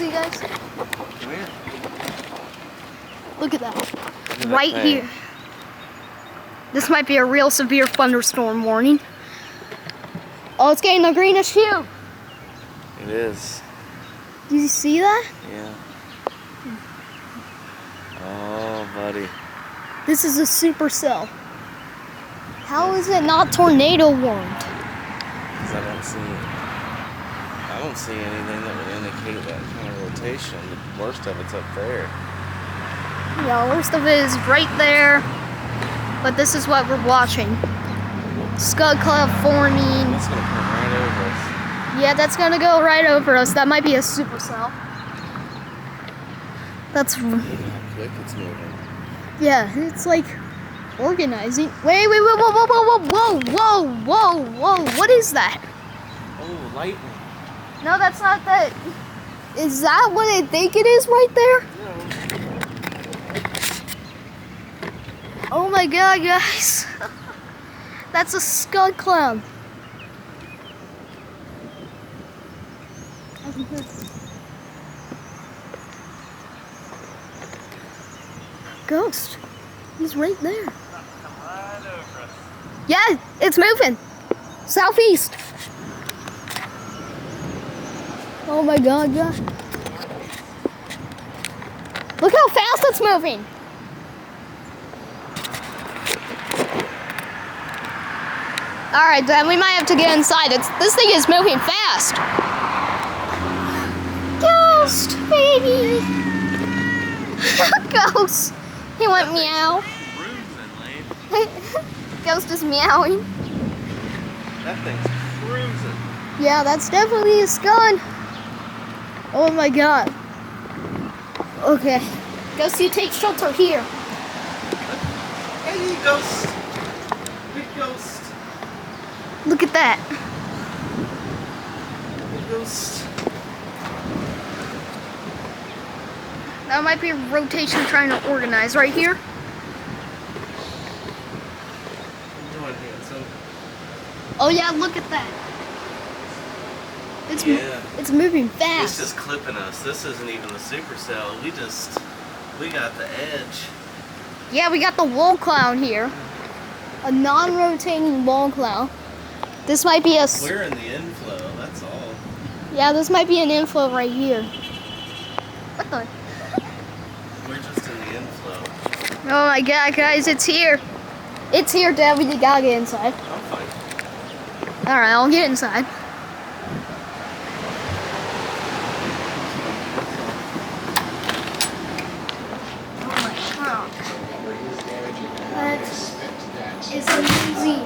see, guys? Come here. Look at that. Look at Right that here. This might be a real severe thunderstorm warning. Oh, it's getting a greenish hue. It is. Do you see that? Yeah. Oh, buddy. This is a supercell. How is it not tornado warned? Because I don't see anything that would indicate that kind of rotation. The worst of it's up there. Yeah, worst of it is right there. But this is what we're watching. Scud cloud forming. That's gonna come right over us. Yeah, that's gonna go right over us. That might be a supercell. That's... Look how quick it's moving. Yeah, it's like organizing. Wait, whoa, whoa, whoa, whoa, whoa, whoa, whoa, what is that? Oh, lightning. No, that's not that. Is that what I think it is right there? No. Oh my god, guys. That's a scud cloud. Ghost. He's right there. Yeah, it's moving. Southeast. Oh my god, gosh. Look how fast it's moving. Alright, then we might have to get inside. This thing is moving fast. Ghost, baby. Ghost. He went meow. Ghost is meowing. That thing's cruising. Yeah, that's definitely a scud. Oh my god. Okay. Ghost, you take shelter here. Hey, ghost. Big ghost. Look at that. Big ghost. That might be a rotation trying to organize right here. Oh yeah, look at that. It's moving fast. It's just clipping us. This isn't even the supercell. We got the edge. Yeah, we got the wall cloud here. A non-rotating wall cloud. This might be a... We're in the inflow, that's all. Yeah, this might be an inflow right here. What the? We're just in the inflow. Oh my god, guys, it's here. It's here, Dad. We gotta get inside. I'm fine. Alright, I'll get inside. That is amazing.